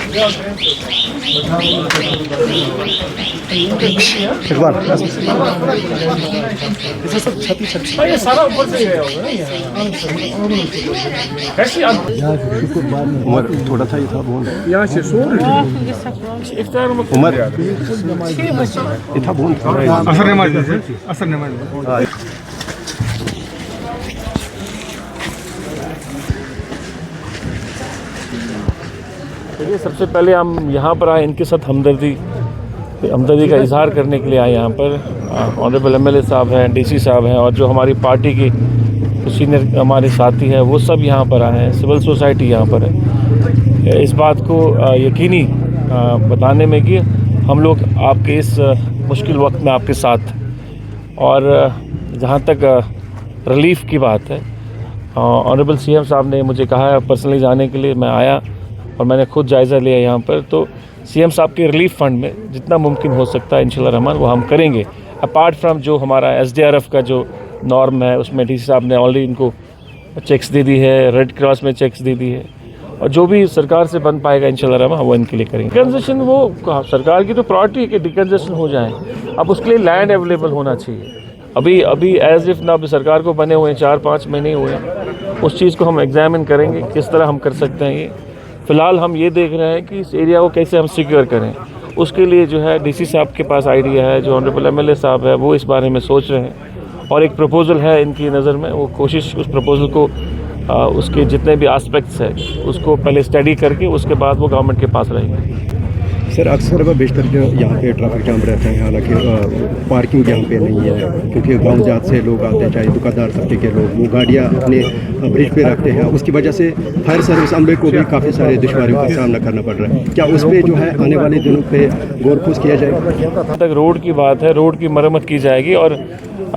एक बार ये सारा ऊपर से गया होगा ना कैसी उमर थोड़ा सा ही था बोल यहाँ से सो इफ्तार में उमर ये था बोल असर नमाज असर नमाज देखिए, सबसे पहले हम यहाँ पर आए इनके साथ हमदर्दी का इजहार करने के लिए आए यहाँ पर। ऑनरेबल एमएलए साहब हैं, डीसी साहब हैं और जो हमारी पार्टी की सीनियर हमारे साथी हैं वो सब यहाँ पर आए हैं। सिविल सोसाइटी यहाँ पर है। इस बात को यकीनी बताने में कि हम लोग आपके इस मुश्किल वक्त में आपके साथ। और जहाँ तक रिलीफ की बात है, ऑनरेबल सीएम साहब ने मुझे कहा है पर्सनली जाने के लिए। मैं आया और मैंने खुद जायज़ा लिया यहाँ पर। तो सीएम साहब के रिलीफ फंड में जितना मुमकिन हो सकता है इंशाल्लाह रहमान वो हम करेंगे। अपार्ट फ्रॉम जो हमारा एसडीआरएफ का जो नॉर्म है उसमें डीसी साहब ने ऑलरेडी इनको चेक्स दे दी है, रेड क्रॉस में चेक्स दे दी है और जो भी सरकार से बन पाएगा इंशाल्लाह रहमान वो इनके लिए करेंगे। डिकंजेशन वो सरकार की तो प्रायोरिटी है कि डिकंजेशन हो जाए। अब उसके लिए लैंड अवेलेबल होना चाहिए। अभी एज इफ़ ना अभी सरकार को बने हुए 4-5 महीने हुए हैं। उस चीज़ को हम एग्जामिन करेंगे किस तरह हम कर सकते हैं। ये फ़िलहाल हम ये देख रहे हैं कि इस एरिया को कैसे हम सिक्योर करें। उसके लिए जो है डीसी साहब के पास आइडिया है, जो ऑनरेबल एमएलए साहब है वो इस बारे में सोच रहे हैं और एक प्रपोज़ल है इनकी नज़र में। वो कोशिश उस प्रपोज़ल को उसके जितने भी एस्पेक्ट्स हैं उसको पहले स्टडी करके उसके बाद वो गवर्नमेंट के पास रहेंगे। सर अक्सर व बेशतर जो यहाँ पे ट्रैफिक जाम रहता है, हालांकि पार्किंग यहाँ पे नहीं है क्योंकि गांव जात से लोग आते हैं, चाहे दुकानदार तबके के लोग, वो गाड़ियाँ अपने ब्रिज पे रखते हैं। उसकी वजह से फायर सर्विस अमले को भी काफ़ी सारे दुश्वारियों का सामना करना पड़ रहा है। क्या उस पर जो है आने वाले दिनों पे गौर खोज किया जाएगा? तक रोड की बात है, रोड की मरम्मत की जाएगी और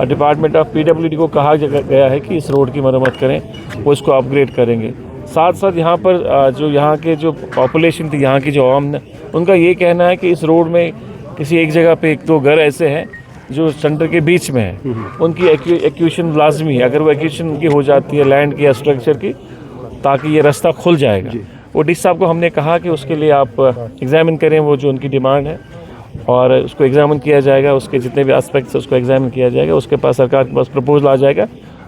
डिपार्टमेंट ऑफ पीडब्ल्यूडी को कहा गया है कि इस रोड की मरम्मत करें, वो इसको अपग्रेड करेंगे। साथ साथ यहाँ पर जो यहाँ के जो पॉपुलेशन थी, यहाँ की जो आवाम ने, उनका ये कहना है कि इस रोड में किसी एक जगह पे 1-2 घर ऐसे हैं जो सेंटर के बीच में है, उनकी एक्यूशन लाजमी है। अगर वो एक्यूशन उनकी हो जाती है लैंड की या स्ट्रक्चर की, ताकि ये रास्ता खुल जाएगा। वो डी साहब को हमने कहा कि उसके लिए आप एग्जामिन करें वो जो उनकी डिमांड है और उसको एग्जामिन किया जाएगा। उसके जितने भी एस्पेक्ट्स उसको एग्जामिन किया जाएगा। उसके पास सरकार के पास प्रपोजल आ जाएगा,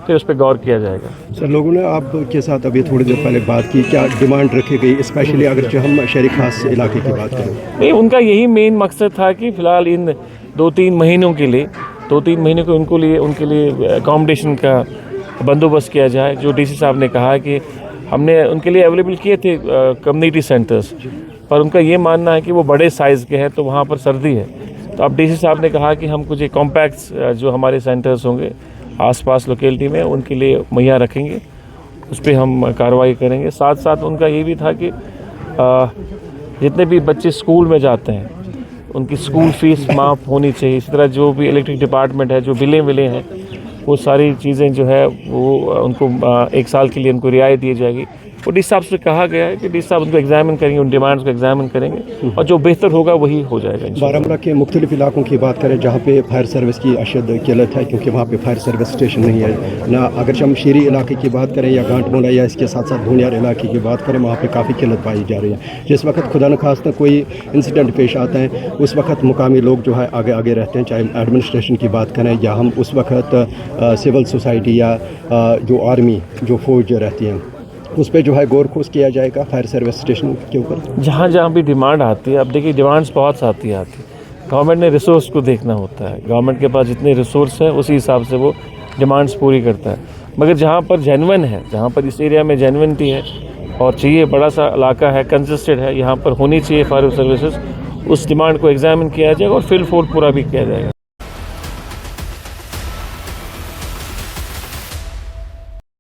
फिर उस पर गौर किया जाएगा। सर लोगों ने आपके साथ अभी थोड़ी देर पहले बात की, क्या डिमांड रखी गई स्पेशली अगर जो हम शहरी खास इलाके की बात करें? नहीं, उनका यही मेन मकसद था कि फ़िलहाल इन 2-3 महीनों के लिए उनके लिए अकोमोडेशन का बंदोबस्त किया जाए। जो डीसी साहब ने कहा कि हमने उनके लिए अवेलेबल किए थे कम्युनिटी सेंटर्स, पर उनका ये मानना है कि वो बड़े साइज़ के हैं तो वहाँ पर सर्दी है। तो अब डीसी साहब ने कहा कि हम कुछ कॉम्पैक्ट्स जो हमारे सेंटर्स होंगे आसपास लोकेलिटी में उनके लिए मुहैया रखेंगे, उस पर हम कार्रवाई करेंगे। साथ साथ उनका ये भी था कि जितने भी बच्चे स्कूल में जाते हैं उनकी स्कूल फ़ीस माफ़ होनी चाहिए। इसी तरह जो भी इलेक्ट्रिक डिपार्टमेंट है, जो बिलें हैं, वो सारी चीज़ें जो है वो उनको 1 साल के लिए उनको रियायत दी जाएगी। वो डी साहब से कहा गया है कि डी साहब उनको एग्जामिन करेंगे, उन डिमांड्स को एग्जामिन करेंगे और जो बेहतर होगा वही हो जाएगा। बारामूला के मुख्तलिफ इलाकों की बात करें जहाँ पे फायर सर्विस की अशद किल्लत है, क्योंकि वहाँ पे फायर सर्विस स्टेशन नहीं है ना। अगर हम शीरी इलाके की बात करें या गांठमोला या इसके साथ साथ भूनियार इलाके की बात करें, वहाँ पे काफ़ी किल्लत पाई जा रही है। जिस वक्त खुदा न खास्ता कोई इंसिडेंट पेश आता है उस वक्त मुकामी लोग जो है आगे रहते हैं, चाहे एडमिनिस्ट्रेशन की बात करें या हम उस वक्त सिविल सोसाइटी या जो आर्मी जो फौज रहती हैं उस पर जो है गौर खोज किया जाएगा फायर सर्विस स्टेशन के ऊपर। जहाँ भी डिमांड आती है, अब देखिए डिमांड्स बहुत आती है। गवर्नमेंट ने रिसोर्स को देखना होता है। गवर्नमेंट के पास जितने रिसोर्स हैं उसी हिसाब से वो डिमांड्स पूरी करता है। मगर जहाँ पर जेन्युइन है, जहाँ पर इस एरिया में जेन्युइनिटी है और चाहिए, बड़ा सा इलाका है, कंजस्टेड है, यहाँ पर होनी चाहिए फायर सर्विसेज, उस डिमांड को एग्जामिन किया जाएगा और फिल फोर पूरा भी किया जाएगा।